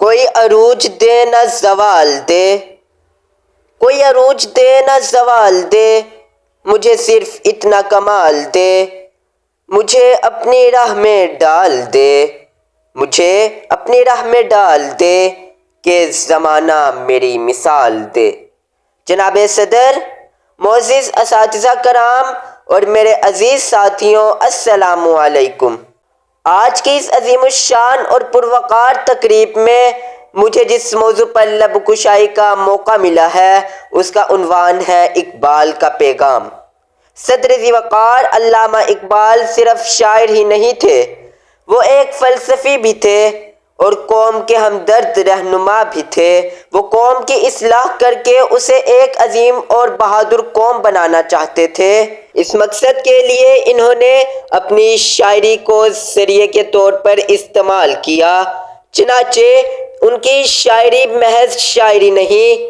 کوئی عروج دے نہ زوال دے، کوئی عروج دے نہ زوال دے، مجھے صرف اتنا کمال دے، مجھے اپنی راہ میں ڈال دے، مجھے اپنی راہ میں ڈال دے کہ زمانہ میری مثال دے۔ جناب صدر، معزز اساتذہ کرام اور میرے عزیز ساتھیوں، السلام علیکم۔ آج کی اس عظیم الشان اور پروقار تقریب میں مجھے جس موضوع پر لب کشائی کا موقع ملا ہے اس کا عنوان ہے اقبال کا پیغام۔ صدر ذی وقار علامہ اقبال صرف شاعر ہی نہیں تھے، وہ ایک فلسفی بھی تھے اور قوم کے ہمدرد رہنما بھی تھے۔ وہ قوم کی اصلاح کر کے اسے ایک عظیم اور بہادر قوم بنانا چاہتے تھے۔ اس مقصد کے لیے انہوں نے اپنی شاعری کو ذریعے کے طور پر استعمال کیا۔ چنانچہ ان کی شاعری محض شاعری نہیں،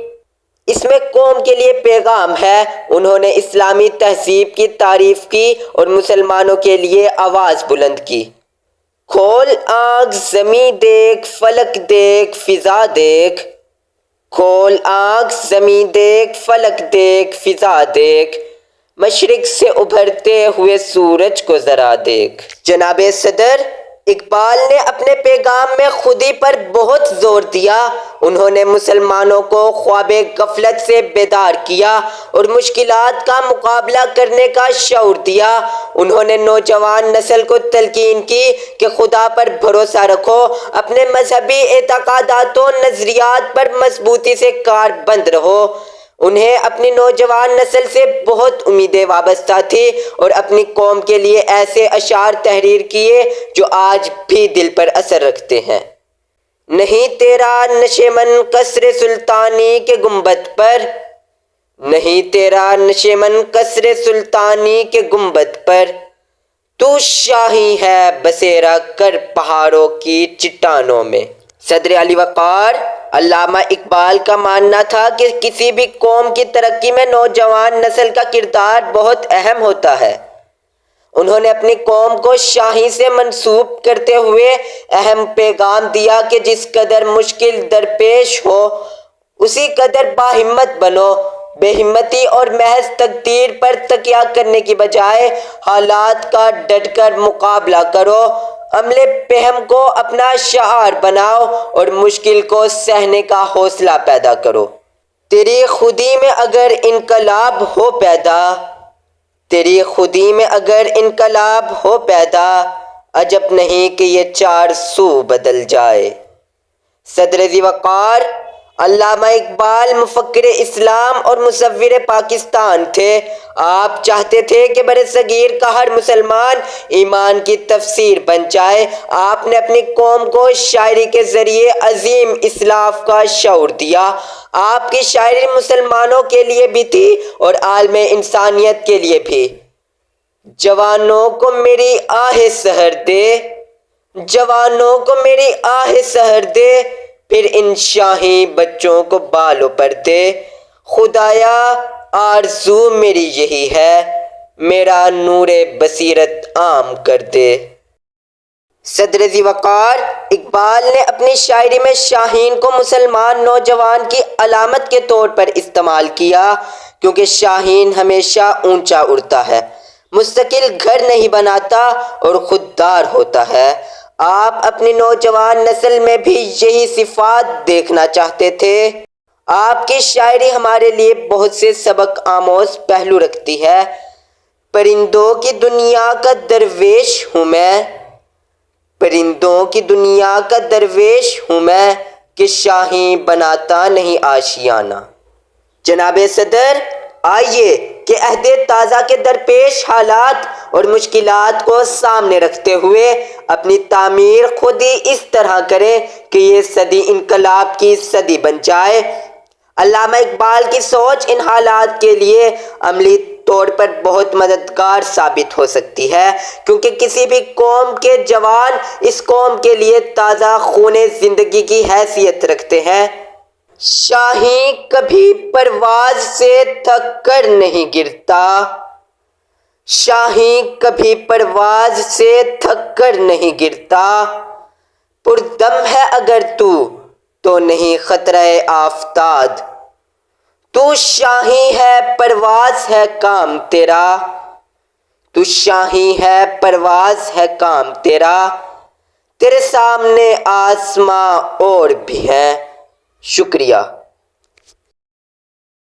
اس میں قوم کے لیے پیغام ہے۔ انہوں نے اسلامی تہذیب کی تعریف کی اور مسلمانوں کے لیے آواز بلند کی۔ کھول آنکھ زمیں دیکھ، فلک دیکھ، فضا دیکھ، کھول آنکھ زمیں دیکھ، فلک دیکھ، فضا دیکھ، مشرق سے ابھرتے ہوئے سورج کو ذرا دیکھ۔ جناب صدر، اقبال نے اپنے پیغام میں خودی پر بہت زور دیا۔ انہوں نے مسلمانوں کو خواب غفلت سے بیدار کیا اور مشکلات کا مقابلہ کرنے کا شعور دیا۔ انہوں نے نوجوان نسل کو تلقین کی کہ خدا پر بھروسہ رکھو، اپنے مذہبی اعتقادات و نظریات پر مضبوطی سے کاربند رہو۔ انہیں اپنی نوجوان نسل سے بہت امیدیں وابستہ تھیں اور اپنی قوم کے لیے ایسے اشعار تحریر کیے جو آج بھی دل پر اثر رکھتے ہیں۔ نہیں تیرا نشیمن قصر سلطانی کے گنبد پر، نہیں تیرا نشیمن قصر سلطانی کے گنبد پر، تو شاہی ہے بسیرا کر پہاڑوں کی چٹانوں میں۔ صدر علی وقار علامہ اقبال کا ماننا تھا کہ کسی بھی قوم کی ترقی میں نوجوان نسل کا کردار بہت اہم ہوتا ہے۔ انہوں نے اپنی قوم کو شاہی سے منسوب کرتے ہوئے اہم پیغام دیا کہ جس قدر مشکل درپیش ہو اسی قدر باہمت بنو۔ بے ہمتی اور محض تقدیر پر تکیہ کرنے کی بجائے حالات کا ڈٹ کر مقابلہ کرو، عمل پہم کو اپنا شعار بناؤ اور مشکل کو سہنے کا حوصلہ پیدا کرو۔ تیری خودی میں اگر انقلاب ہو پیدا، تیری خودی میں اگر انقلاب ہو پیدا، عجب نہیں کہ یہ چار سو بدل جائے۔ صدر ذی وقار علامہ اقبال مفکر اسلام اور مصور پاکستان تھے۔ آپ چاہتے تھے کہ برصغیر کا ہر مسلمان ایمان کی تفسیر بن جائے۔ آپ نے اپنی قوم کو شاعری کے ذریعے عظیم اصلاح کا شعور دیا۔ آپ کی شاعری مسلمانوں کے لیے بھی تھی اور عالم انسانیت کے لیے بھی۔ جوانوں کو میری آہ سحر دے، جوانوں کو میری آہ سحر دے، پھر ان شاہی بچوں کو بالوں پر دے، خدایا آرزو میری یہی ہے، میرا نور بصیرت عام کر دے۔ صدر ذی وقار اقبال نے اپنی شاعری میں شاہین کو مسلمان نوجوان کی علامت کے طور پر استعمال کیا، کیونکہ شاہین ہمیشہ اونچا اڑتا ہے، مستقل گھر نہیں بناتا اور خوددار ہوتا ہے۔ آپ اپنی نوجوان نسل میں بھی یہی صفات دیکھنا چاہتے تھے۔ آپ کی شاعری ہمارے لیے بہت سے سبق آموز پہلو رکھتی ہے۔ پرندوں کی دنیا کا درویش ہوں میں، پرندوں کی دنیا کا درویش ہوں میں، کہ شاہیں بناتا نہیں آشیانہ۔ جناب صدر، آئیے کہ عہد تازہ کے درپیش حالات اور مشکلات کو سامنے رکھتے ہوئے اپنی تعمیر خود ہی اس طرح کریں کہ یہ صدی انقلاب کی صدی بن جائے۔ علامہ اقبال کی سوچ ان حالات کے لیے عملی طور پر بہت مددگار ثابت ہو سکتی ہے، کیونکہ کسی بھی قوم کے جوان اس قوم کے لیے تازہ خون زندگی کی حیثیت رکھتے ہیں۔ شاہیں کبھی پرواز سے تھک کر نہیں گرتا، شاہیں کبھی پرواز سے تھک کر نہیں گرتا، پردم ہے اگر تو تو نہیں خطرہ آفتاب، تو شاہی ہے پرواز ہے کام تیرا، تو شاہی ہے پرواز ہے کام تیرا، تیرے سامنے آسماں اور بھی ہے۔ شکریہ۔